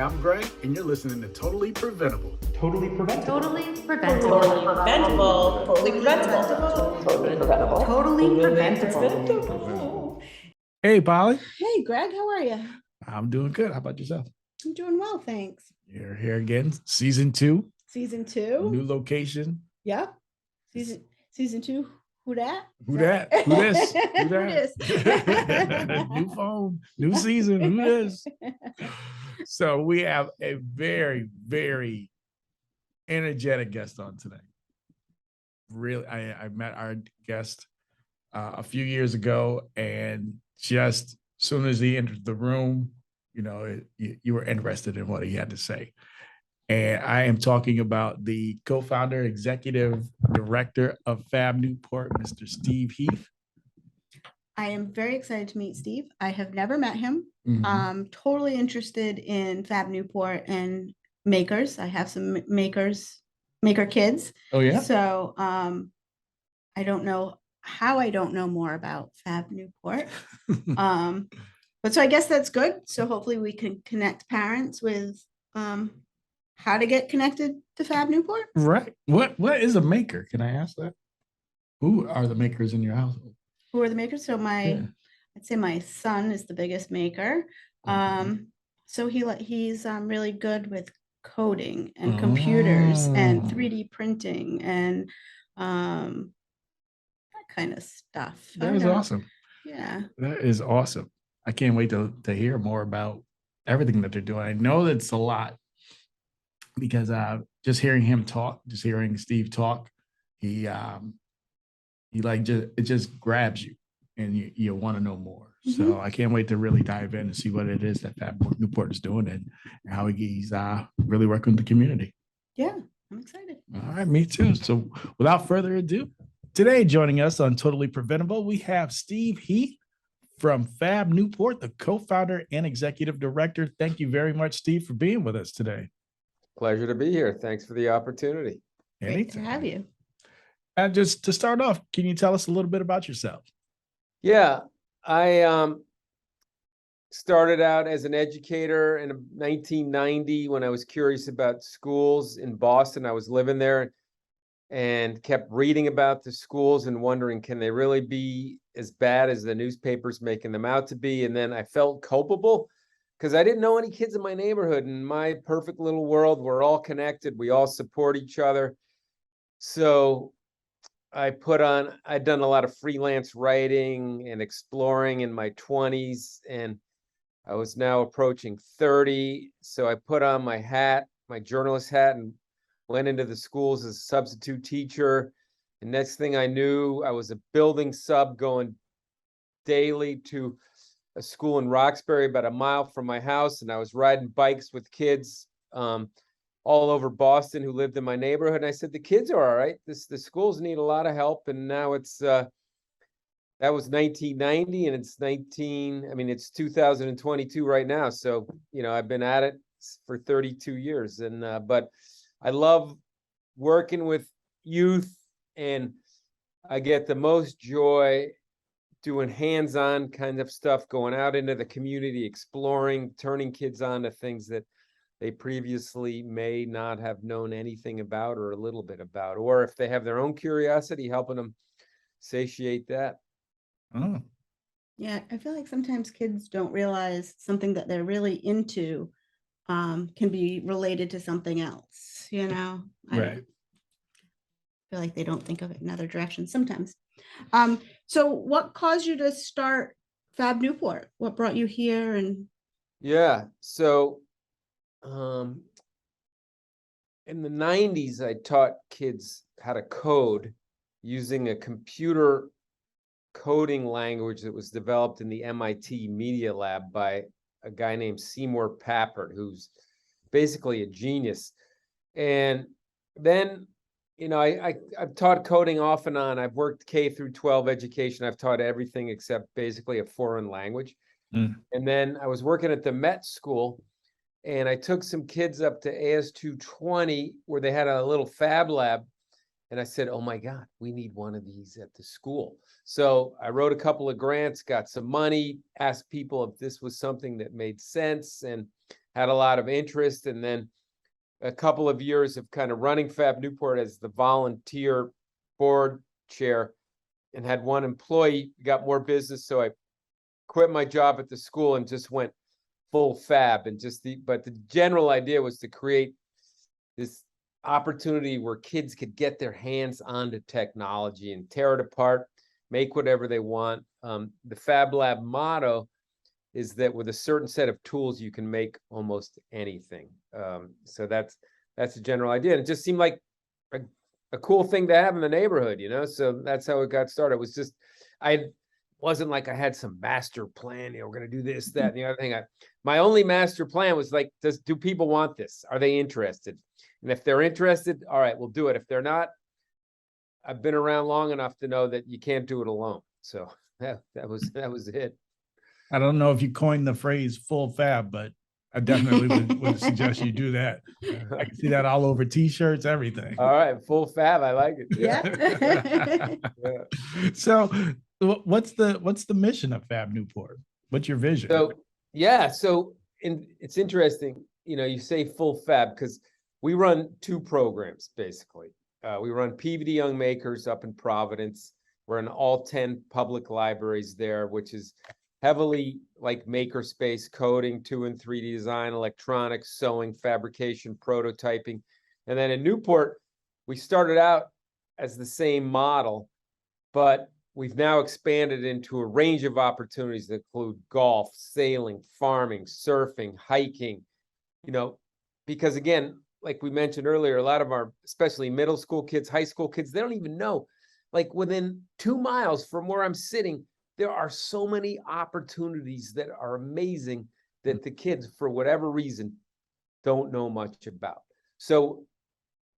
I'm Greg, and you're listening to Totally Preventable. Totally preventable. Totally preventable. Totally preventable. Totally preventable. Totally preventable. Totally preventable. Hey, Polly. Hey, Greg, how are you? I'm doing good. How about yourself? I'm doing well, thanks. You're here again. Season 2. Season 2. New location. Yep. Season 2. Who that? Who that? Who this? Who Who that? New phone, new season. Who this? So we have a very, very energetic guest on today. Really, I met our guest a few years ago, and just as soon as he entered the room, you were interested in what he had to say. And I am talking about the co-founder, executive director of Fab Newport, Mr. Steve Heath. I am very excited to meet Steve. I have never met him. Mhm. Totally interested in Fab Newport and makers. I have some maker kids. Oh, yeah? So I don't know how I don't know more about Fab Newport. But so I guess that's good. So hopefully we can connect parents with how to get connected to Fab Newport. Right. What is a maker? Can I ask that? Who are the makers in your household? Who are the makers? So Yeah. I'd say my son is the biggest maker. Mhm. So he's really good with coding and computers and 3D printing and that kind of stuff. That is awesome. Yeah. That is awesome. I can't wait to hear more about everything that they're doing. I know that's a lot because just hearing him talk, just hearing Steve talk, it just grabs you and you want to know more. So I can't wait to really dive in and see what it is that Fab Newport is doing and how he's really working with the community. Yeah, I'm excited. All right, me too. So without further ado, today joining us on Totally Preventable, we have Steve Heath from Fab Newport, the co-founder and executive director. Thank you very much, Steve, for being with us today. Pleasure to be here. Thanks for the opportunity. Great to have you. And just to start off, can you tell us a little bit about yourself? Yeah, I started out as an educator in 1990 when I was curious about schools in Boston. I was living there and kept reading about the schools and wondering, can they really be as bad as the newspapers making them out to be? And then I felt culpable because I didn't know any kids in my neighborhood. In my perfect little world, we're all connected. We all support each other. So I'd done a lot of freelance writing and exploring in my 20s, and I was now approaching 30. So I put on my hat, my journalist hat, and went into the schools as a substitute teacher. And next thing I knew, I was a building sub going daily to a school in Roxbury, about a mile from my house. And I was riding bikes with kids all over Boston who lived in my neighborhood. And I said, the kids are all right. The schools need a lot of help. And now that was 1990 and it's 2022 right now. So, I've been at it for 32 years. And, but I love working with youth, and I get the most joy doing hands-on kind of stuff, going out into the community, exploring, turning kids on to things that they previously may not have known anything about or a little bit about, or if they have their own curiosity, helping them satiate that. Oh, Yeah, I feel like sometimes kids don't realize something that they're really into can be related to something else, right. feel like they don't think of it in other directions sometimes. So what caused you to start Fab Newport? What brought you here? And Yeah, so in the 90s, I taught kids how to code using a computer coding language that was developed in the MIT Media Lab by a guy named Seymour Papert, who's basically a genius. And then, I've taught coding off and on. I've worked K through 12 education. I've taught everything except basically a foreign language. Mm. And then I was working at the Met School, and I took some kids up to AS220 where they had a little fab lab. And I said, oh my God, we need one of these at the school. So I wrote a couple of grants, got some money, asked people if this was something that made sense. And had a lot of interest, and then a couple of years of kind of running Fab Newport as the volunteer board chair, and had one employee, got more business, so I quit my job at the school and just went full Fab. And but the general idea was to create this opportunity where kids could get their hands onto technology and tear it apart, make whatever they want. The Fab Lab motto is that with a certain set of tools, you can make almost anything. So that's the general idea. And it just seemed like a cool thing to have in the neighborhood, you know? So that's how it got started. It was just, wasn't like I had some master plan, you know, we're going to do this, that, and the other thing. My only master plan was like, do people want this? Are they interested? And if they're interested, all right, we'll do it. If they're not, I've been around long enough to know that you can't do it alone. So that was it. I don't know if you coined the phrase full Fab, but I definitely would suggest you do that. I can see that all over t-shirts, everything. All right, full Fab. I like it. Yeah. Yeah. So what's the mission of Fab Newport? What's your vision? So yeah, it's interesting, you know, you say full Fab because we run two programs basically. We run PVD Young Makers up in Providence. We're in all 10 public libraries there, which is heavily like makerspace, coding, 2 and 3D design, electronics, sewing, fabrication, prototyping. And then in Newport, we started out as the same model, but we've now expanded into a range of opportunities that include golf, sailing, farming, surfing, hiking, you know, because again, like we mentioned earlier, a lot of our, especially middle school kids, high school kids, they don't even know, like within 2 miles from where I'm sitting, there are so many opportunities that are amazing that the kids, for whatever reason, don't know much about. So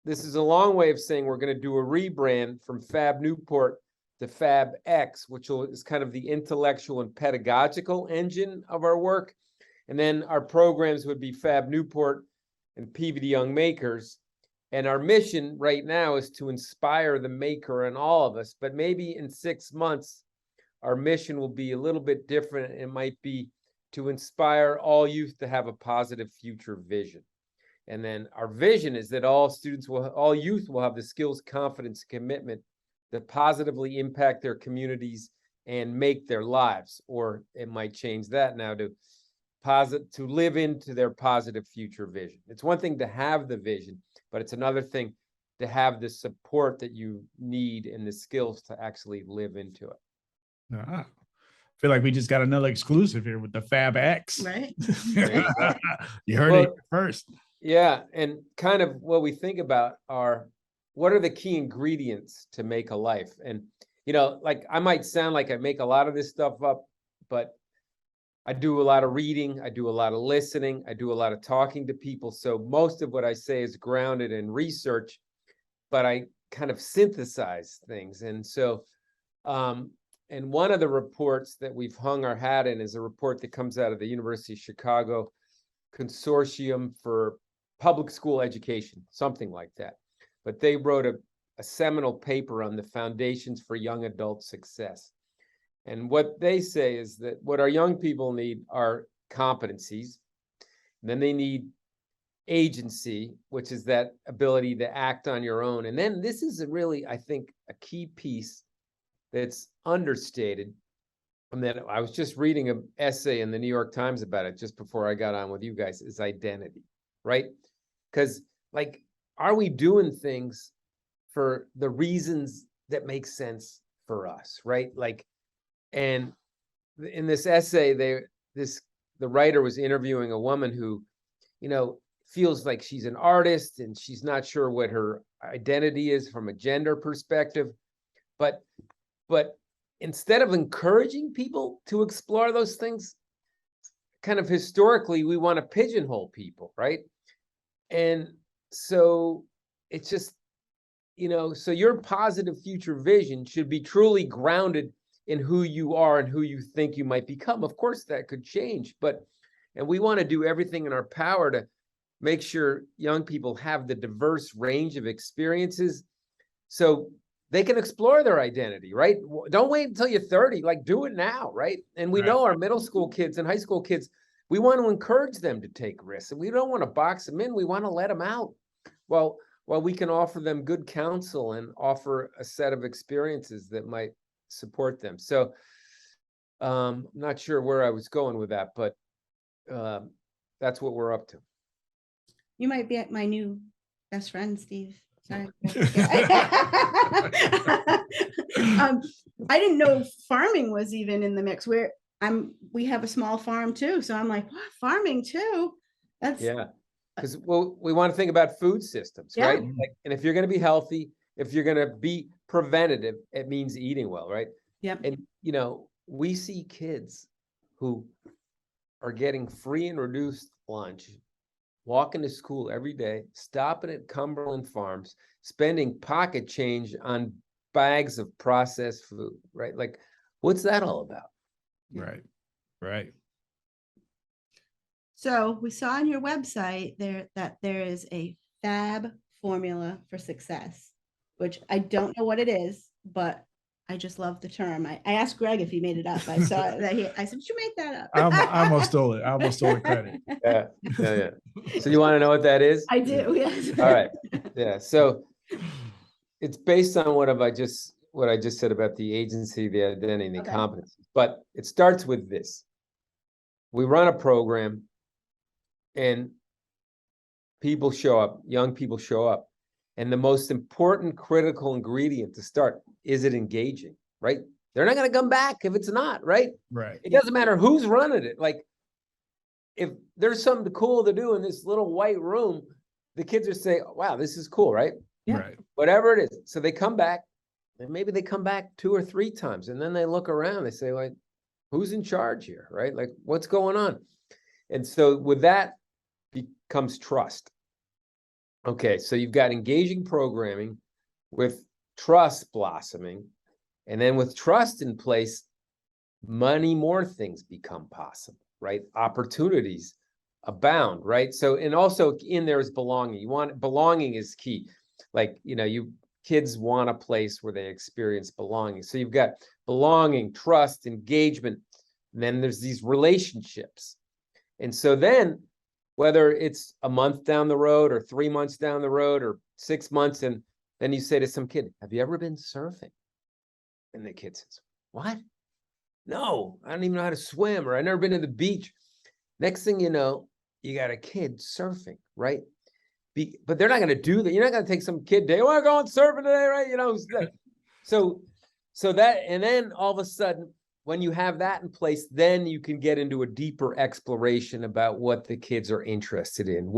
this is a long way of saying we're going to do a rebrand from Fab Newport to Fab X, which is kind of the intellectual and pedagogical engine of our work. And then our programs would be Fab Newport and PVD Young Makers. And our mission right now is to inspire the maker in all of us. But maybe in 6 months, our mission will be a little bit different. It might be to inspire all youth to have a positive future vision. And then our vision is that all youth will have the skills, confidence, commitment that positively impact their communities and make their lives. Or it might change that now to live into their positive future vision. It's one thing to have the vision, but it's another thing to have the support that you need and the skills to actually live into it. I feel like we just got another exclusive here with the Fab X. Right. You heard it first. Yeah, and kind of what we think about are, what are the key ingredients to make a life? And, you know, like I might sound like I make a lot of this stuff up, but I do a lot of reading, I do a lot of listening, I do a lot of talking to people. So most of what I say is grounded in research, but I kind of synthesize things. And so, and one of the reports that we've hung our hat in is a report that comes out of the University of Chicago Consortium for Public School Education, something like that. But they wrote a seminal paper on the foundations for young adult success. And what they say is that what our young people need are competencies. And then they need agency, which is that ability to act on your own. And then this is really, I think, a key piece that's understated. And then I was just reading an essay in the New York Times about it just before I got on with you guys, is identity, right? Because like, are we doing things for the reasons that make sense for us, right? Like, and in this essay, the writer was interviewing a woman who, you know, feels like she's an artist and she's not sure what her identity is from a gender perspective, but instead of encouraging people to explore those things, kind of historically, we want to pigeonhole people, right? And so it's just, you know, so your positive future vision should be truly grounded in who you are and who you think you might become. Of course, that could change, and we want to do everything in our power to make sure young people have the diverse range of experiences so they can explore their identity, right? Don't wait until you're 30, like do it now, right? And we know our middle school kids and high school kids, we want to encourage them to take risks. And we don't want to box them in. We want to let them out. Well, we can offer them good counsel and offer a set of experiences that might support them. So I'm not sure where I was going with that, but that's what we're up to. You might be my new best friend, Steve. Sorry. I didn't know farming was even in the mix. We have a small farm too, so I'm like, what, farming too? That's Yeah, because we want to think about food systems, Yeah. right? Like, and if you're going to be healthy, if you're going to be preventative, it means eating well, right? Yep. And we see kids who are getting free and reduced lunch, walking to school every day, stopping at Cumberland Farms, spending pocket change on bags of processed food, right? Like, what's that all about? Right. Right. So we saw on your website that there is a Fab formula for success, which I don't know what it is, but I just love the term. I asked Greg if he made it up. I saw that I said, did you make that up? I almost stole it. I almost stole the credit. Yeah. So you want to know what that is? I do, yes. All right. Yeah. So it's based on what I just said about the agency, the identity, and the Okay. competency. But it starts with this. We run a program and people show up, young people show up. And the most important critical ingredient to start, is it engaging, right? They're not going to come back if it's not, right? Right. It doesn't matter who's running it. Like, if there's something cool to do in this little white room, the kids are saying, wow, this is cool, right? Yeah. Right. Whatever it is. So they come back, and maybe they come back 2 or 3 times, and then they look around, they say, like, who's in charge here, right? Like, what's going on? And so with that becomes trust. Okay, so you've got engaging programming with trust blossoming, and then with trust in place, many more things become possible, right? Opportunities abound, right? So, and also in there is belonging. Belonging is key. Like, kids want a place where they experience belonging. So you've got belonging, trust, engagement, and then there's these relationships. And so then, whether it's a month down the road or 3 months down the road or 6 months, and then you say to some kid, have you ever been surfing? And the kid says, what? No, I don't even know how to swim, or I've never been to the beach. Next thing you know, you got a kid surfing, right? But they're not going to do that. You're not going to take some kid, they want to go on surfing today, right? So that, and then all of a sudden, when you have that in place, then you can get into a deeper exploration about what the kids are interested in.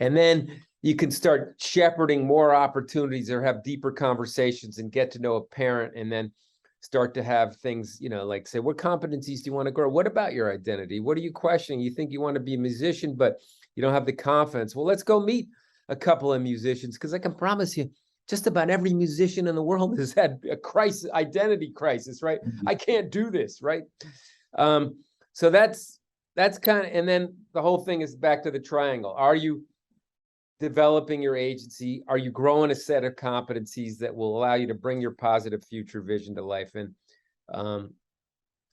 And then you can start shepherding more opportunities or have deeper conversations and get to know a parent, and then start to have things, like say, what competencies do you want to grow? What about your identity? What are you questioning? You think you want to be a musician, but you don't have the confidence. Well, let's go meet a couple of musicians, because I can promise you, just about every musician in the world has had a crisis, identity crisis, right? Mhm. I can't do this, right? So that's kind of, and then the whole thing is back to the triangle. Are you developing your agency? Are you growing a set of competencies that will allow you to bring your positive future vision to life? And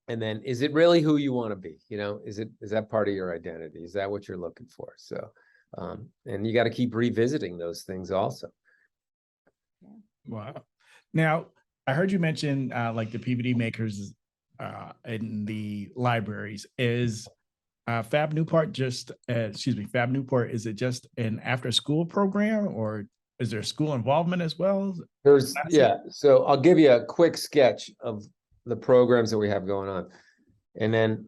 then, is it really who you want to be? Is that part of your identity? Is that what you're looking for? So, and you got to keep revisiting those things also. Wow. Now, I heard you mention like the PVD makers in the libraries. Is Fab Newport Fab Newport, is it just an after school program, or is there school involvement as well? So I'll give you a quick sketch of the programs that we have going on. And then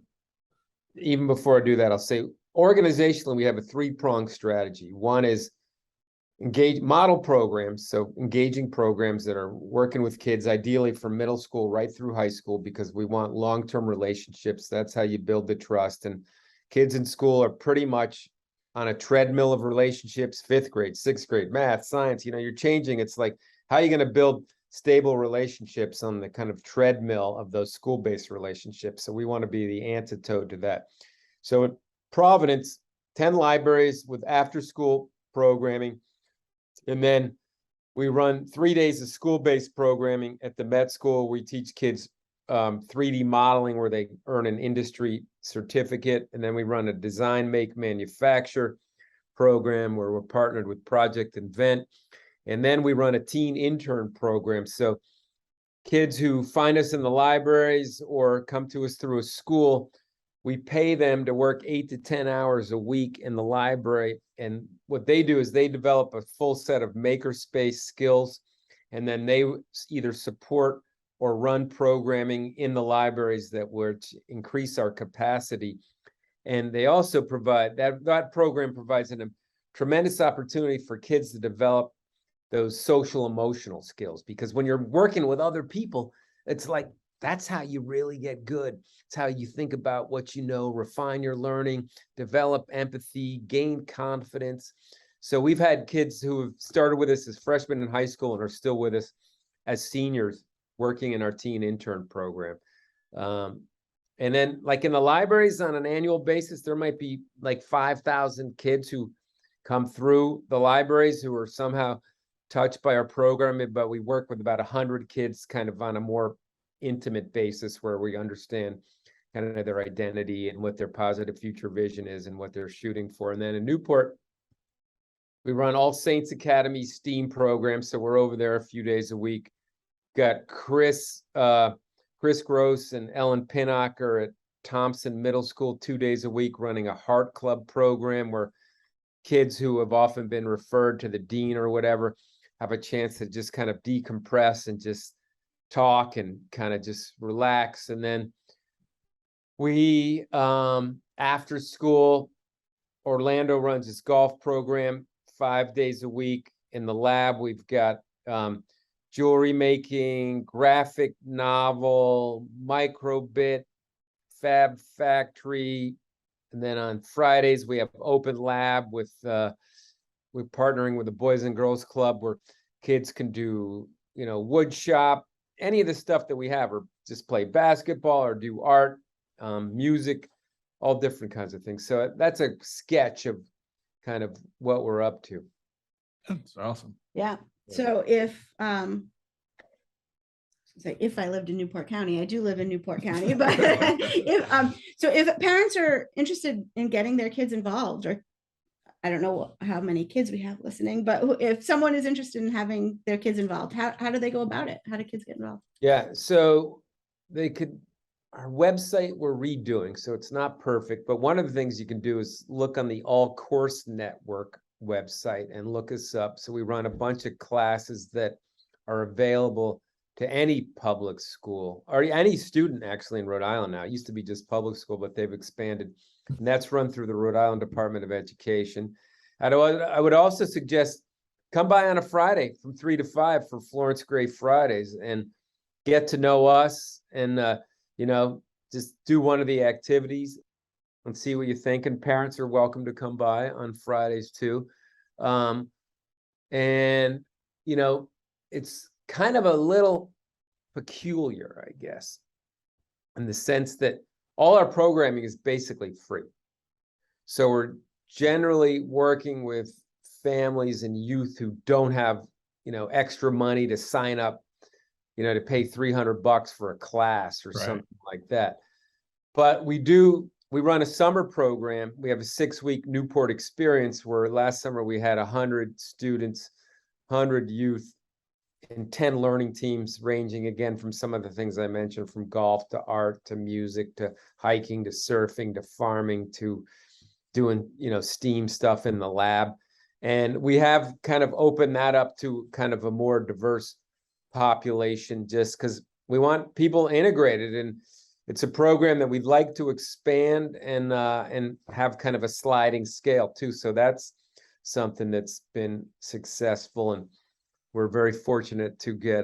even before I do that, I'll say organizationally, we have a 3-pronged strategy. One is model programs, so engaging programs that are working with kids, ideally from middle school right through high school, because we want long-term relationships. That's how you build the trust. And kids in school are pretty much on a treadmill of relationships, 5th grade, 6th grade, math, science, you're changing. It's like, how are you going to build stable relationships on the kind of treadmill of those school-based relationships? So we want to be the antidote to that. So at Providence, 10 libraries with after-school programming. And then we run 3 days of school-based programming at the Met School. We teach kids 3D modeling where they earn an industry certificate. And then we run a design, make, manufacture program where we're partnered with Project Invent. And then we run a teen intern program. So kids who find us in the libraries or come to us through a school, we pay them to work 8 to 10 hours a week in the library. And what they do is they develop a full set of makerspace skills, and then they either support or run programming in the libraries that would increase our capacity. And they also provide, that program provides a tremendous opportunity for kids to develop those social emotional skills, because when you're working with other people, it's like, that's how you really get good. It's how you think about what you know, refine your learning, develop empathy, gain confidence. So we've had kids who have started with us as freshmen in high school and are still with us as seniors working in our teen intern program. And then like in the libraries on an annual basis, there might be like 5,000 kids who come through the libraries who are somehow touched by our program, but we work with about 100 kids kind of on a more intimate basis where we understand kind of their identity and what their positive future vision is and what they're shooting for. And then in Newport, we run All Saints Academy STEAM program. So we're over there a few days a week. Got Chris Gross and Ellen Pinnock are at Thompson Middle School 2 days a week running a Heart Club program where kids who have often been referred to the dean or whatever have a chance to just kind of decompress and just talk and kind of just relax. And then we, after school, Orlando runs his golf program 5 days a week. In the lab, we've got jewelry making, graphic novel, microbit, Fab Factory. And then on Fridays, we have open lab with, we're partnering with the Boys and Girls Club where kids can do, you know, wood shop, any of the stuff that we have, or just play basketball or do art, music, all different kinds of things. So that's a sketch of kind of what we're up to. That's awesome. Yeah. So if I lived in Newport County, I do live in Newport County, but if parents are interested in getting their kids involved, or I don't know how many kids we have listening, but if someone is interested in having their kids involved, how do they go about it? How do kids get involved? Yeah, so they could, our website we're redoing, so it's not perfect, but one of the things you can do is look on the All Course Network website and look us up. So we run a bunch of classes that are available to any public school or any student actually in Rhode Island now. It used to be just public school, but they've expanded. And that's run through the Rhode Island Department of Education. I would also suggest come by on a Friday from 3 to 5 for Florence Gray Fridays and get to know us and, you know, just do one of the activities and see what you think. And parents are welcome to come by on Fridays too. And, you know, it's kind of a little peculiar, I guess, in the sense that all our programming is basically free. So we're generally working with families and youth who don't have, you know, extra money to sign up, you know, to pay $300 for a class or something like that. But we run a summer program. We have a 6-week Newport experience where last summer we had 100 students, 100 youth, and 10 learning teams ranging again from some of the things I mentioned, from golf to art to music to hiking to surfing to farming to doing, you know, STEAM stuff in the lab. And we have kind of opened that up to kind of a more diverse population just because we want people integrated. And it's a program that we'd like to expand and have kind of a sliding scale too. So that's something that's been successful. And we're very fortunate to get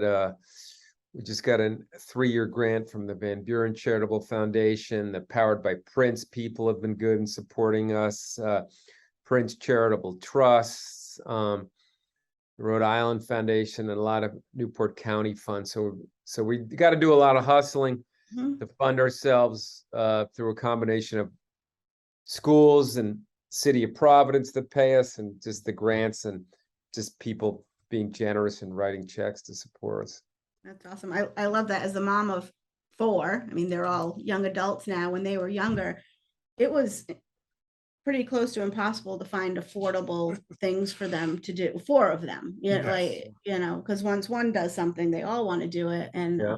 we just got a 3-year grant from the Van Buren Charitable Foundation that powered by Prince. People have been good in supporting us. Prince Charitable Trusts, Rhode Island Foundation, and a lot of Newport County funds. So we got to do a lot of hustling to fund ourselves through a combination of schools and City of Providence that pay us, and just the grants and just people being generous and writing checks to support us. That's awesome. I love that. As the mom of 4. I mean, they're all young adults now. When they were younger, it was pretty close to impossible to find affordable things for them to do, 4 of them. Yeah, Yes. like, you know, because once one does something, they all want to do it. And Yeah.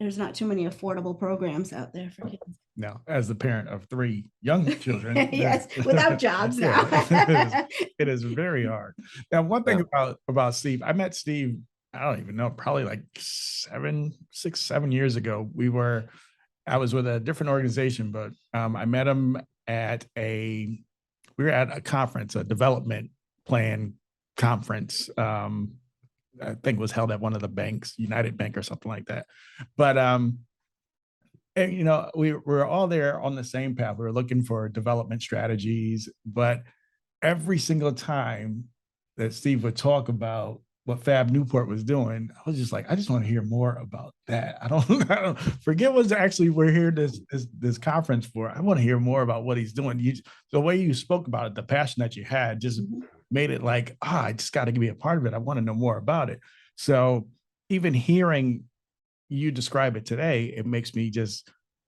there's not too many affordable programs out there for kids. Now, as the parent of 3 young children, Yes, without jobs now. Yeah, it is very hard. Now, one thing Yeah. about Steve, I met Steve, I don't even know, probably like 6, 7 years ago. I was with a different organization, but I met him we were at a conference, a development plan conference. I think it was held at one of the banks, United Bank or something like that. But and, you know, we're all there on the same path. We were looking for development strategies, but every single time that Steve would talk about what Fab Newport was doing, I was just like, I just want to hear more about that. I don't forget what actually we're here this conference for. I want to hear more about what he's doing. The way you spoke about it, the passion that you had, just made it like, I just got to be a part of it. I want to know more about it. So even hearing you describe it today, it makes me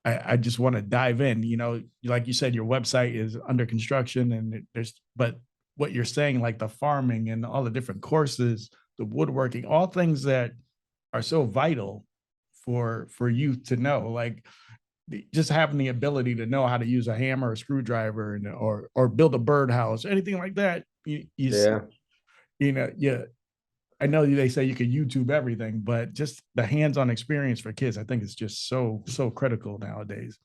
I just want to dive in. You know, like you said, your website is under construction, and but what you're saying, like the farming and all the different courses, the woodworking, all things that are so vital for youth to know, like just having the ability to know how to use a hammer or screwdriver or build a birdhouse, anything like that. Yeah. You know, yeah. I know they say you can YouTube everything, but just the hands-on experience for kids, I think is just so critical nowadays.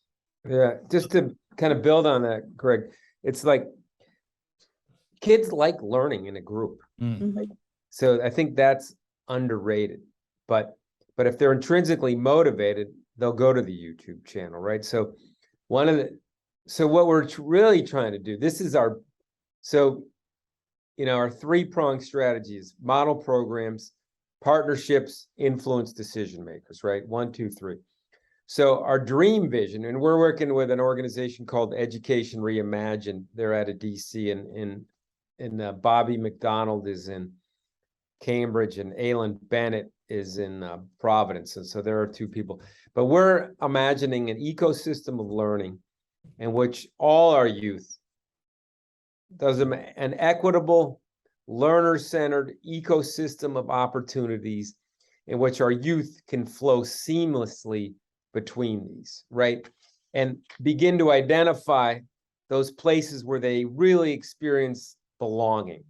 Yeah, just to kind of build on that, Greg, it's like kids like learning in a group. So I think that's underrated. But if they're intrinsically motivated, they'll go to the YouTube channel, right? So what we're really trying to do, this is our 3-pronged strategies: model programs, partnerships, influence decision makers, right? 1, 2, 3. So our dream vision, and we're working with an organization called Education Reimagined. They're out of DC, and Bobby McDonald is in Cambridge, and Alan Bennett is in Providence. And so there are 2 people. But we're imagining an ecosystem of learning in which all our youth does an equitable, learner-centered ecosystem of opportunities in which our youth can flow seamlessly between these, right? And begin to identify those places where they really experience belonging.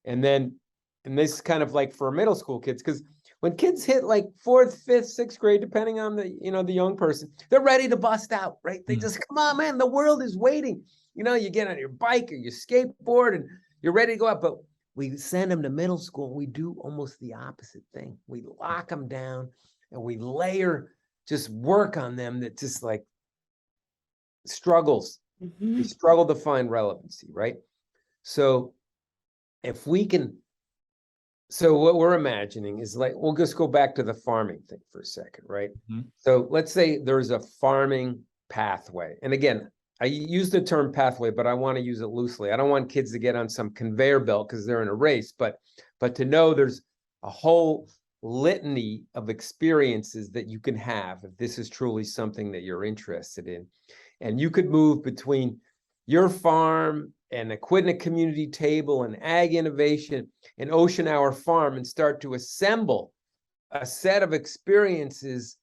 And this is kind of like for middle school kids, because when kids hit like 4th, 5th, 6th grade, depending on the young person, they're ready to bust out, right? They just, come on, man, the world is waiting. You know, you get on your bike or your skateboard and you're ready to go out. But we send them to middle school and we do almost the opposite thing. We lock them down and we layer just work on them that just like struggles. They struggle to find relevancy, right? So if we can, so what we're imagining is like, we'll just go back to the farming thing for a second, right? So let's say there's a farming pathway. And again, I use the term pathway, but I want to use it loosely. I don't want kids to get on some conveyor belt because they're in a race, but to know there's a whole litany of experiences that you can have if this is truly something that you're interested in. And you could move between your farm and Aquidneck Community Table and Ag Innovation and Ocean Hour Farm and start to assemble a set of experiences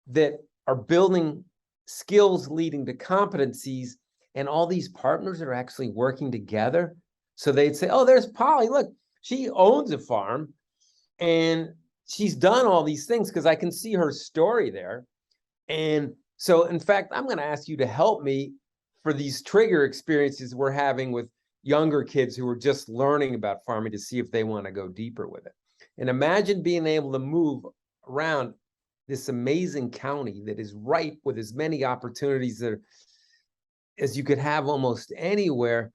that are building skills leading to competencies, and all these partners are actually working together. So they'd say, oh, there's Polly, look, she owns a farm and she's done all these things because I can see her story there. And so in fact, I'm going to ask you to help me for these trigger experiences we're having with younger kids who are just learning about farming to see if they want to go deeper with it. And imagine being able to move around this amazing county that is ripe with as many opportunities as you could have almost anywhere,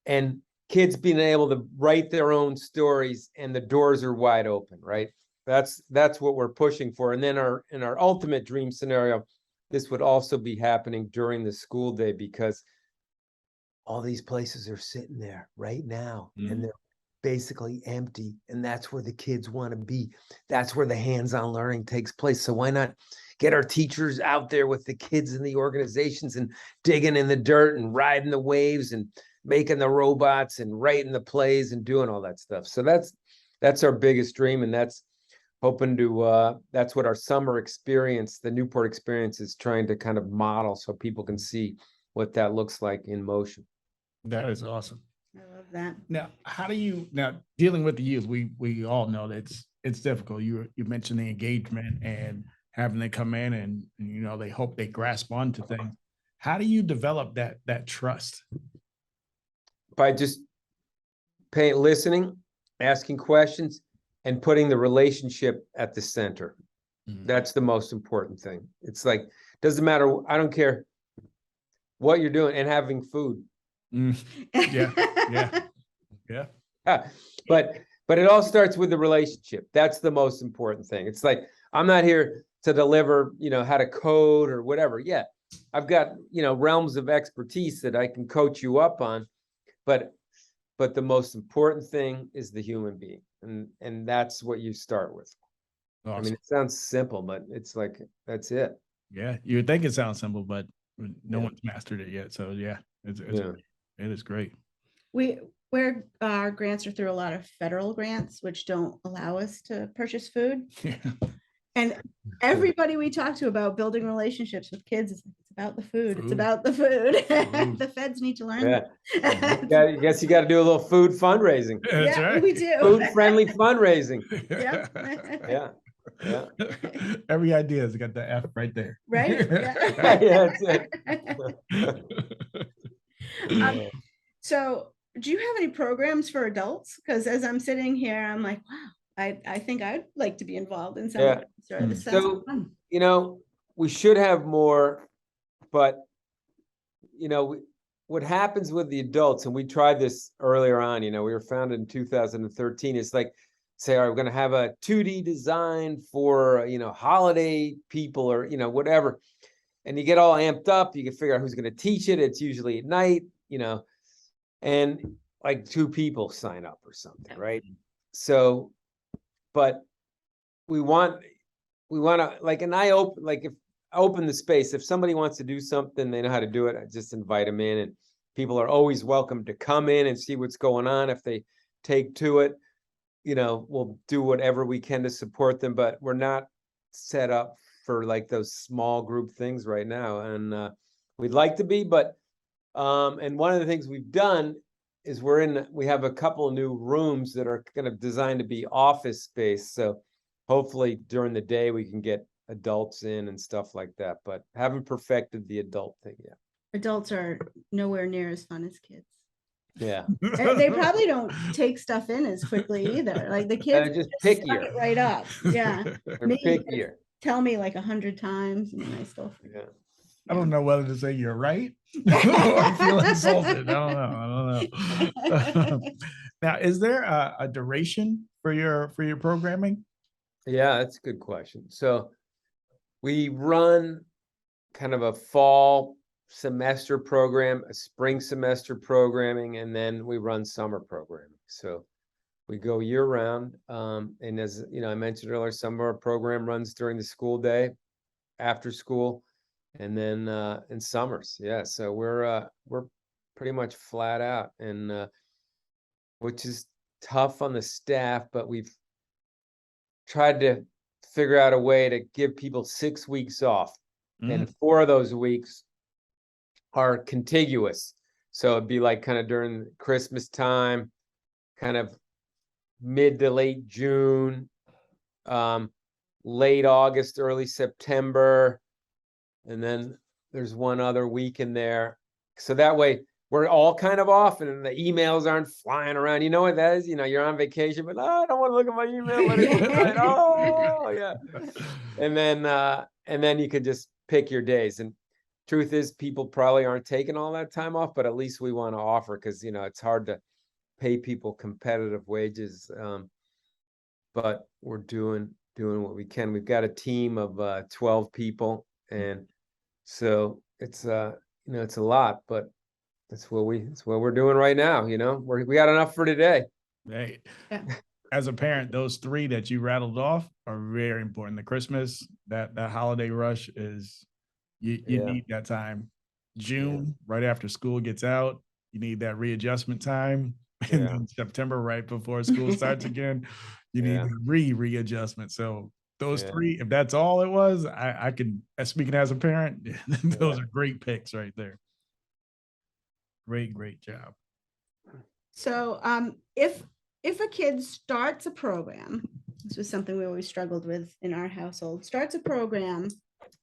and kids being able to write their own stories and the doors are wide open, right? That's what we're pushing for. And then in our ultimate dream scenario, this would also be happening during the school day because all these places are sitting there right now and basically empty, and that's where the kids want to be. That's where the hands-on learning takes place. So why not get our teachers out there with the kids in the organizations and digging in the dirt and riding the waves and making the robots and writing the plays and doing all that stuff. So that's our biggest dream, and that's hoping to that's what our summer experience, the Newport experience, is trying to kind of model so people can see what that looks like in motion. That is awesome. I love that. Now, now dealing with the youth, we all know that it's difficult. You mentioned the engagement and having them come in and they hope they grasp onto things. How do you develop that trust? By just listening, asking questions, and putting the relationship at the center. Mhm. That's the most important thing. It's like, doesn't matter. I don't care what you're doing, and having food. Mm, yeah. But it all starts with the relationship. That's the most important thing. It's like, I'm not here to deliver, how to code or whatever. Yeah, I've got, realms of expertise that I can coach you up on, but the most important thing is the human being. And that's what you start with. Awesome. I mean, it sounds simple, but it's like, that's it. Yeah, you would think it sounds simple, but no Yeah. one's mastered it yet. So yeah, Yeah. it is great. Where our grants are through a lot of federal grants, which don't allow us to purchase food. Yeah. And everybody we talk to about building relationships with kids is it's about the food. It's Food. about the food. Food. The feds need to learn. Yeah. that. I guess you got to do a little food fundraising, That's Yeah, right. we do. food-friendly fundraising. Yeah. Yeah. Yeah. Every idea has got the F right there. Right? Yeah, that's it. So do you have any programs for adults? Because as I'm sitting here, I'm like, wow, I think I'd like to be involved in some Yeah. of this. Or this sounds So, fun. we should have more, but what happens with the adults, and we tried this earlier on, we were founded in 2013. It's like, say, all right, we're going to have a 2D design for, holiday people or, whatever. And you get all amped up, you can figure out who's going to teach it. It's usually at night, and like 2 people sign up or something, right? So, but we want to, like, and I open the space. If somebody wants to do something, they know how to do it. I just invite them in, and people are always welcome to come in and see what's going on. If they take to it, we'll do whatever we can to support them, but we're not set up for like those small group things right now. And we'd like to be, but and one of the things we've done is we have a couple of new rooms that are kind of designed to be office space. So hopefully during the day we can get adults in and stuff like that, but haven't perfected the adult thing yet. Adults are nowhere near as fun as kids. Yeah. And they probably don't take stuff in as quickly either. Like the kids Just suck pickier. it right up. Yeah. They're Me, pickier. tell me like 100 times and I still forget. Yeah. I don't know whether to say you're right or I feel insulted. I don't know. Now, is there a duration for your programming? Yeah, that's a good question. So we run kind of a fall semester program, a spring semester programming, and then we run summer programming. So we go year round. And as I mentioned earlier, some of our program runs during the school day, after school, and then in summers. Yeah. So we're pretty much flat out, and which is tough on the staff, but we've tried to figure out a way to give people 6 weeks off, and 4 of those weeks are contiguous. So it'd be like kind of during Christmas time, kind of mid to late June, late August, early September, and then there's one other week in there. So that way we're all kind of off, and the emails aren't flying around. You know what that is? You're on vacation, but I don't want to look at my email. But it's right. Oh yeah. And then you could just pick your days. And truth is, people probably aren't taking all that time off, but at least we want to offer, because it's hard to pay people competitive wages. But we're doing what we can. We've got a team of 12 people, and so it's it's a lot, but it's what we're doing right now. We got enough for today. Right. Yeah. As a parent, those three that you rattled off are very important. The Christmas, that holiday rush is you Yeah. need that time. June, right after school gets out, you need that readjustment time. And Yeah. then September, right before school starts again, you need Yeah. the readjustment. So those Yeah. three, if that's all it was, I can, speaking as a parent, those Yeah. are great picks right there. Great job. So if a kid starts a program, this was something we always struggled with in our household, starts a program,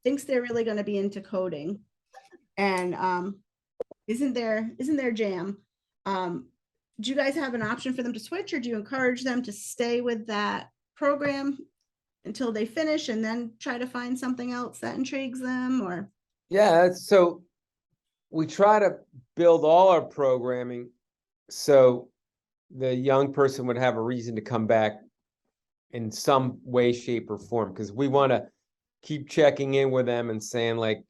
thinks they're really going to be into coding, and isn't their jam. Do you guys have an option for them to switch, or do you encourage them to stay with that program until they finish and then try to find something else that intrigues them? Or Yeah, so we try to build all our programming so the young person would have a reason to come back in some way, shape, or form, because we want to keep checking in with them and saying, like,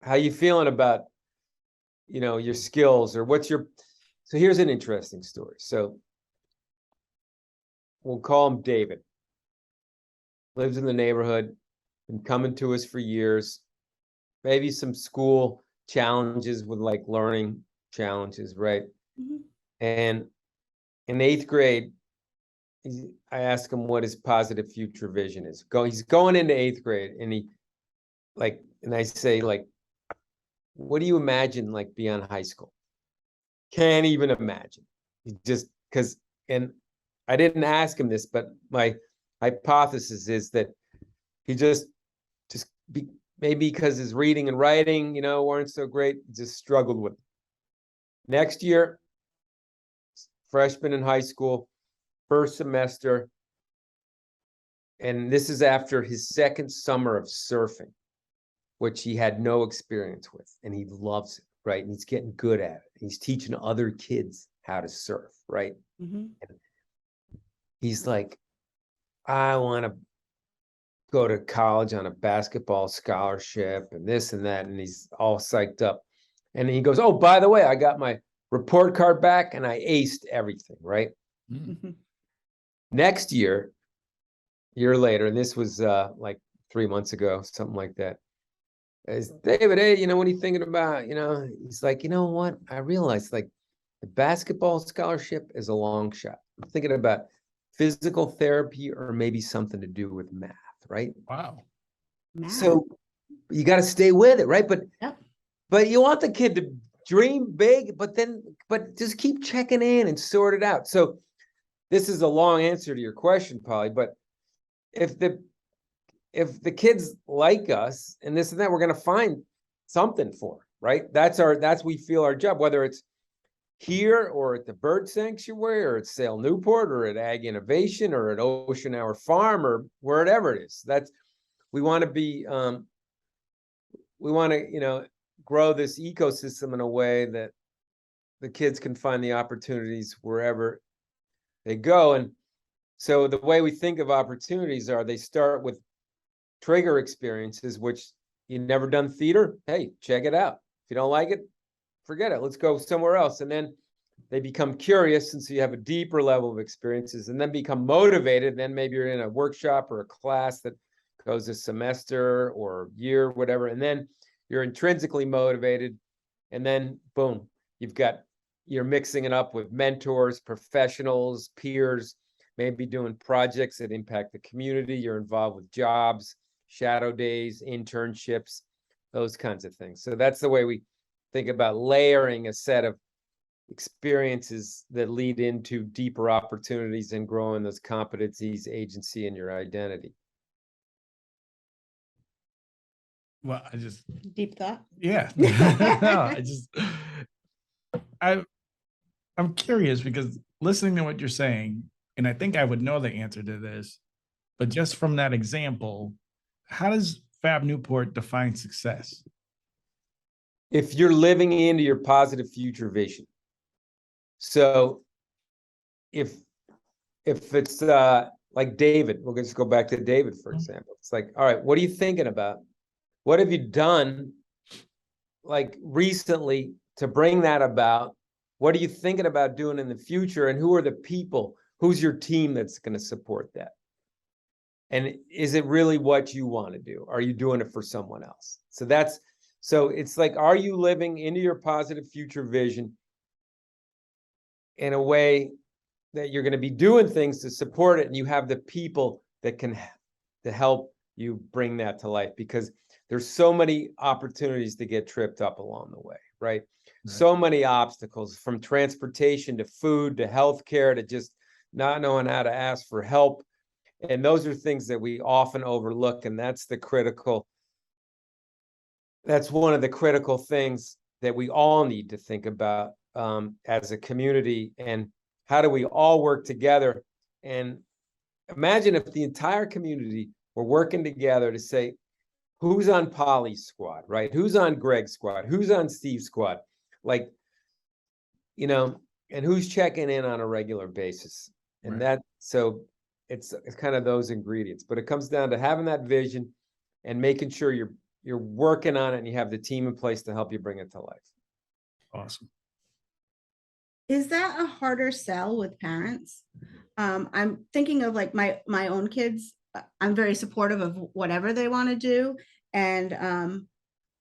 how you feeling about, your skills, or what's your. So here's an interesting story. So we'll call him David. Lives in the neighborhood, been coming to us for years. Maybe some school challenges with like learning challenges, right? Mhm. And in 8th grade, I asked him what his positive future vision is. He's going into 8th grade, and and I say, like, what do you imagine like beyond high school? Can't even imagine. He just and I didn't ask him this, but my hypothesis is that he just maybe because his reading and writing, weren't so great, just struggled with it. Next year, freshman in high school, first semester, and this is after his second summer of surfing, which he had no experience with, and he loves it, right? And he's getting good at it. He's teaching other kids how to surf, right? Mhm. He's like, I want to go to college on a basketball scholarship and this and that, and he's all psyched up. And he goes, oh, by the way, I got my report card back and I aced everything, right? Mhm. Next year later, and this was like 3 months ago, something like that. Is David, hey, what are you thinking about? He's like, you know what? I realized like the basketball scholarship is a long shot. I'm thinking about physical therapy or maybe something to do with math, right? Wow. Math. So you got to stay with it, right? Yep. But you want the kid to dream big, but just keep checking in and sort it out. So this is a long answer to your question, Polly, but if the kids like us and this and that, we're going to find something for, right? That's we feel our job, whether it's here or at the bird sanctuary or at Sale Newport or at Ag Innovation or at Ocean Hour Farm or wherever it is. We want to be, grow this ecosystem in a way that the kids can find the opportunities wherever they go. And so the way we think of opportunities are they start with trigger experiences, which you never done theater. Hey, check it out. If you don't like it, forget it. Let's go somewhere else. And then they become curious. And so you have a deeper level of experiences and then become motivated. Then maybe you're in a workshop or a class that goes a semester or year, whatever. And then you're intrinsically motivated. And then boom, you're mixing it up with mentors, professionals, peers, maybe doing projects that impact the community. You're involved with jobs, shadow days, internships, those kinds of things. So that's the way we think about layering a set of experiences that lead into deeper opportunities and growing those competencies, agency, and your identity. Well, I just, Deep thought. yeah. No, I'm curious because listening to what you're saying, and I think I would know the answer to this, but just from that example, how does Fab Newport define success? If you're living into your positive future vision. So if it's like David, we'll just go back to David, for example. It's like, all right, what are you thinking about? What have you done like recently to bring that about? What are you thinking about doing in the future? And who are the people? Who's your team that's going to support that? And is it really what you want to do? Are you doing it for someone else? So it's like, are you living into your positive future vision in a way that you're going to be doing things to support it, and you have the people that can to help you bring that to life? Because there's so many opportunities to get tripped up along the way, right? So many obstacles, from transportation to food to healthcare to just not knowing how to ask for help. And those are things that we often overlook. And that's one of the critical things that we all need to think about as a community. And how do we all work together? And imagine if the entire community were working together to say, who's on Polly's squad, right? Who's on Greg's squad? Who's on Steve's squad? Like, and who's checking in on a regular basis? And so it's kind of those ingredients, but it comes down to having that vision and making sure you're working on it and you have the team in place to help you bring it to life. Awesome. Is that a harder sell with parents? I'm thinking of like my own kids. I'm very supportive of whatever they want to do. And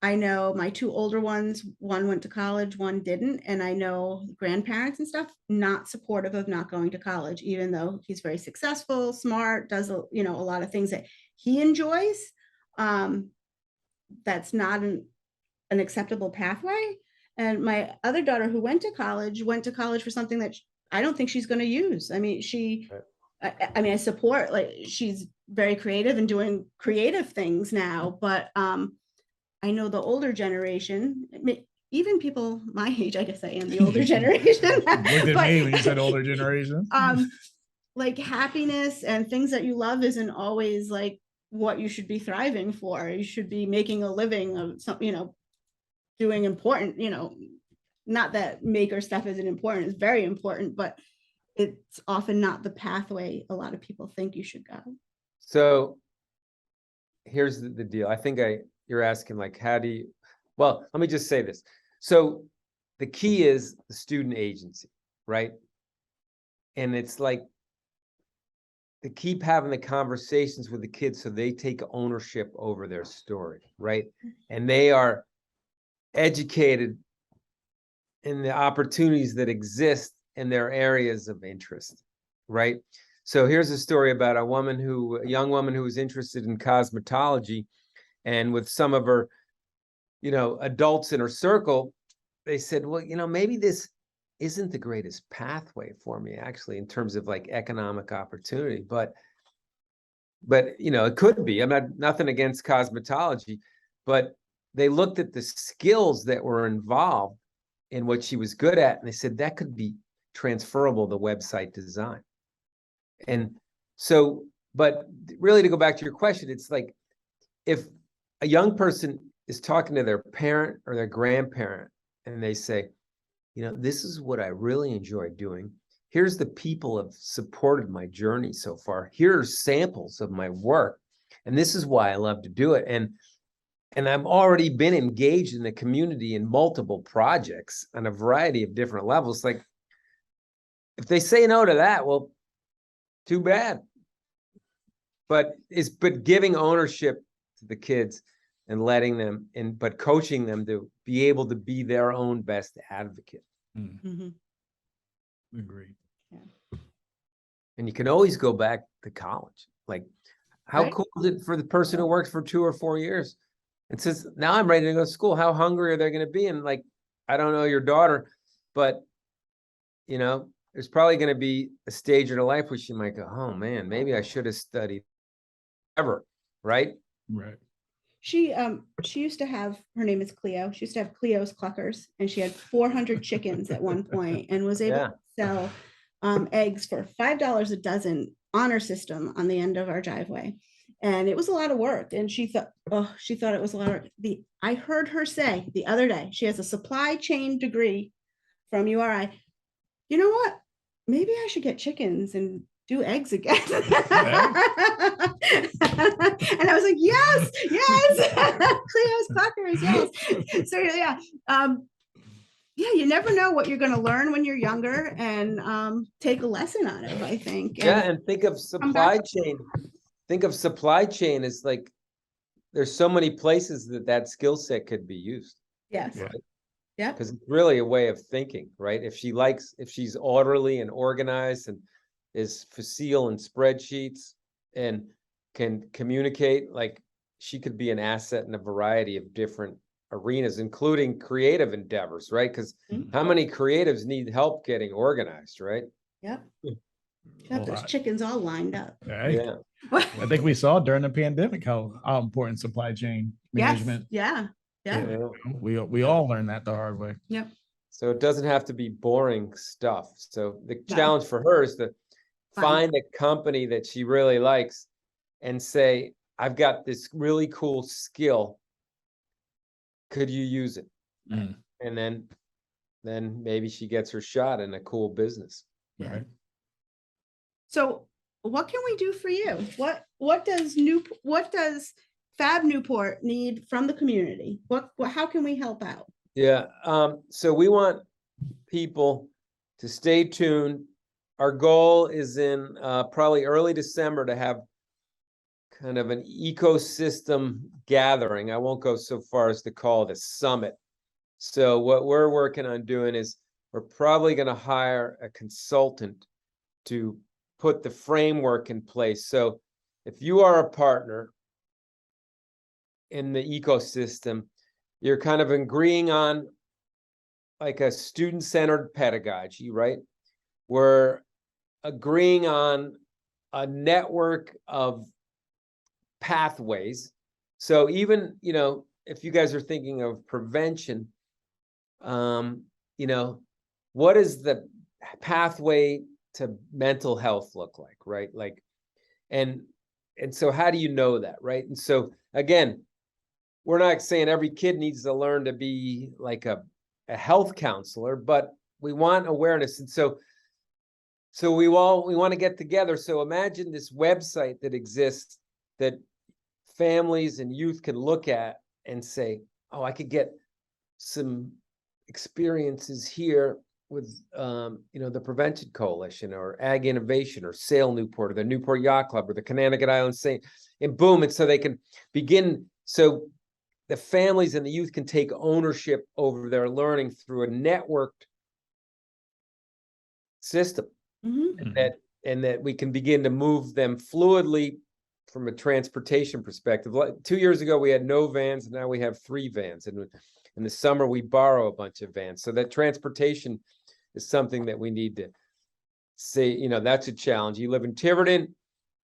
I know my two older ones, one went to college, one didn't. And I know grandparents and stuff, not supportive of not going to college, even though he's very successful, smart, does a lot of things that he enjoys. That's not an acceptable pathway. And my other daughter, who went to college for something that I don't think she's going to use. I mean, I support, like, she's very creative and doing creative things now, but I know the older generation, even people my age, I guess I am the older generation. Looked at me when you said older generation. Like, happiness and things that you love isn't always like what you should be thriving for. You should be making a living of something, doing important, not that maker stuff isn't important, it's very important, but it's often not the pathway a lot of people think you should go. So here's the deal. I think you're asking, like, well, let me just say this. So the key is the student agency, right? And it's like, to keep having the conversations with the kids so they take ownership over their story, right? And they are educated in the opportunities that exist in their areas of interest, right? So here's a story about a young woman who was interested in cosmetology, and with some of her, adults in her circle, they said, well, maybe this isn't the greatest pathway for me, actually, in terms of like economic opportunity, but it could be. I'm nothing against cosmetology, but they looked at the skills that were involved in what she was good at, and they said that could be transferable to website design. And so, but really, to go back to your question, it's like, if a young person is talking to their parent or their grandparent and they say, this is what I really enjoy doing. Here's the people have supported my journey so far. Here are samples of my work. And this is why I love to do it. And I've already been engaged in the community in multiple projects on a variety of different levels. Like, if they say no to that, well, too bad. But giving ownership to the kids and letting them but coaching them to be able to be their own best advocate. Mm-hmm. Agreed. Yeah. And you can always go back to college. Like, how Right. cool is it for the person who works for 2 or 4 years and says, now I'm ready to go to school? How hungry are they going to be? And like, I don't know your daughter, but there's probably going to be a stage in her life where she might go, oh man, maybe I should have studied ever. Right. Right. She used to have, her name is Cleo. She used to have Cleo's Cluckers, and she had 400 chickens at one point, and was able to sell eggs for $5 a dozen on her system on the end of our driveway. And it was a lot of work. And she thought it was a lot of work. I heard her say the other day, she has a supply chain degree from URI. You know what? Maybe I should get chickens and do eggs again. And I was like, yes, Cleo's Cluckers, yes. So yeah, yeah, you never know what you're going to learn when you're younger and take a lesson out of, I think. Yeah, and think of come back. supply chain. Think of supply chain as like, there's so many places that skill set could be used. Yes. Yeah. Yeah. Because it's really a way of thinking, right? If she's orderly and organized and is facile in spreadsheets and can communicate, like she could be an asset in a variety of different arenas, including creative endeavors, right? Because Mhm. how many creatives need help getting organized, right? Yep. A Got those lot. chickens all lined up. Right? Yeah. I think we saw during the pandemic how important supply chain Yes. management. Yeah. Yeah. Yeah. We all learned that the hard way. Yep. So it doesn't have to be boring stuff. So the No. challenge for her is to Fine. find a company that she really likes and say, I've got this really cool skill. Could you use it? Mhm. And then maybe she gets her shot in a cool business. Right. So what can we do for you? What does Fab Newport need from the community? How can we help out? Yeah. So we want people to stay tuned. Our goal is in probably early December to have kind of an ecosystem gathering. I won't go so far as to call it a summit. So what we're working on doing is we're probably going to hire a consultant to put the framework in place. So if you are a partner in the ecosystem, you're kind of agreeing on like a student-centered pedagogy, right? We're agreeing on a network of pathways. So even, if you guys are thinking of prevention, what does the pathway to mental health look like, right? Like, and so how do you know that, right? And so again, we're not saying every kid needs to learn to be like a health counselor, but we want awareness. And so we want to get together. So imagine this website that exists that families and youth can look at and say, oh, I could get some experiences here with the Prevention Coalition or Ag Innovation or Sail Newport or the Newport Yacht Club or the Connecticut Island Saint, and boom, and so they can begin. So the families and the youth can take ownership over their learning through a networked system, Mhm. and that we can begin to move them fluidly from a transportation perspective. 2 years ago, we had no vans, and now we have 3 vans, and in the summer we borrow a bunch of vans. So that transportation is something that we need to say, that's a challenge. You live in Tiverton,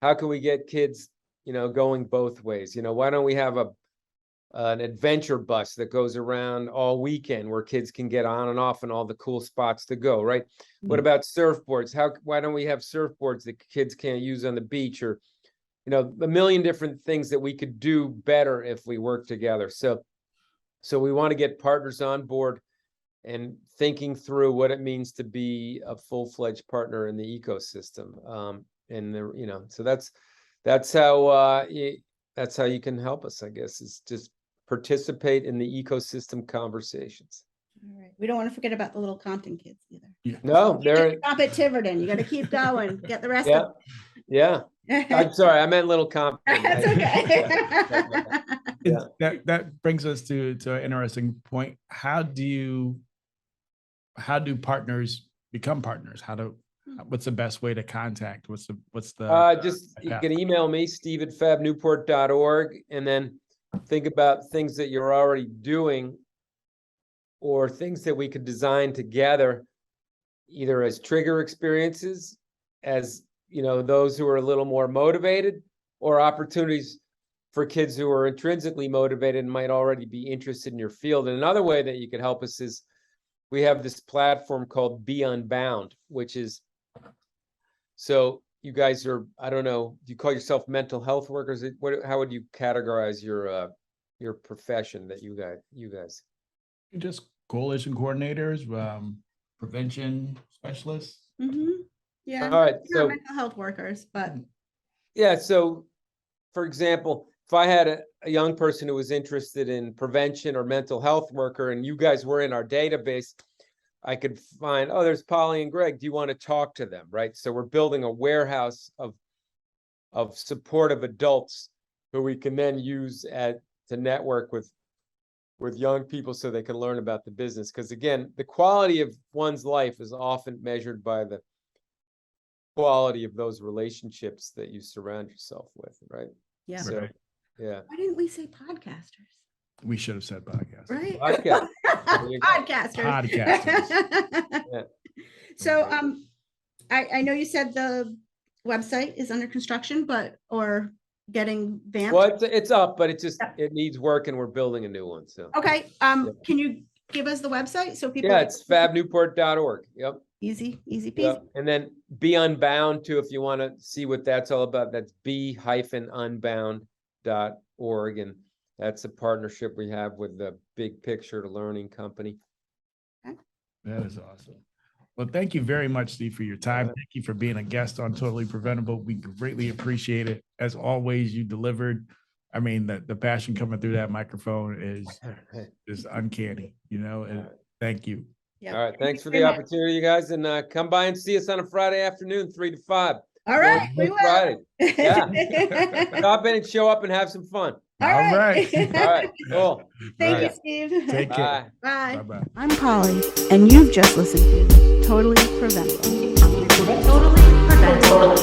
how can we get kids, going both ways? Why don't we have an adventure bus that goes around all weekend where kids can get on and off and all the cool spots to go, right? What about surfboards? Why don't we have surfboards that kids can't use on the beach, or a million different things that we could do better if we work together. So we want to get partners on board and thinking through what it means to be a full-fledged partner in the ecosystem. So that's how you can help us, I guess, is just participate in the ecosystem conversations. All right. We don't want to forget about the little Compton kids either. Yeah. No, they're Stop at Tiverton. You got to keep going. Get the rest yeah, of yeah. I'm sorry, I meant Little Compton. That's okay. Yeah. That brings us to an interesting point. How do partners become partners? What's the best way to contact? What's the Just you can email me, steve@fabnewport.org, and then think about things that you're already doing or things that we could design together, either as trigger experiences, as those who are a little more motivated, or opportunities for kids who are intrinsically motivated and might already be interested in your field. And another way that you could help us is we have this platform called Be Unbound, which is, so you guys are, I don't know, do you call yourself mental health workers? How would you categorize your profession that you guys? just coalition coordinators, prevention specialists? Yeah. All right. We're So not mental health workers, but yeah. So for example, if I had a young person who was interested in prevention or mental health worker, and you guys were in our database, I could find, oh, there's Polly and Greg. Do you want to talk to them? Right. So we're building a warehouse of supportive adults who we can then use to network with young people so they can learn about the business. Because again, the quality of one's life is often measured by the quality of those relationships that you surround yourself with, right? Yeah. So, Right. yeah. Why didn't we say podcasters? We should have said podcast. Right? Podcast. There you go. Podcasters. Podcasters. Yeah. So, I know you said the website is under construction, or getting vamped. Well, it's up, but it needs work and we're building a new one. So, Okay, can you give us the website so people? yeah, it's fabnewport.org. Yep. Easy peasy. Yep. And then Be Unbound too, if you want to see what that's all about. That's be-unbound.org. And that's a partnership we have with the Big Picture Learning Company. That is awesome. Well, thank you very much, Steve, for your time. Thank you for being a guest on Totally Preventable. We greatly appreciate it. As always, you delivered. I mean, the passion coming through that microphone is uncanny, and thank you. Yeah. All right. Thanks for the opportunity, you guys. And come by and see us on a Friday afternoon, 3 to 5. All right, we will. Friday. Yeah. Stop in and show up and have some fun. All right. All right. Cool. Thank All you, right. Steve. Take care. Bye. Bye-bye. I'm Polly, and you've just listened to Totally Preventable. Totally preventable.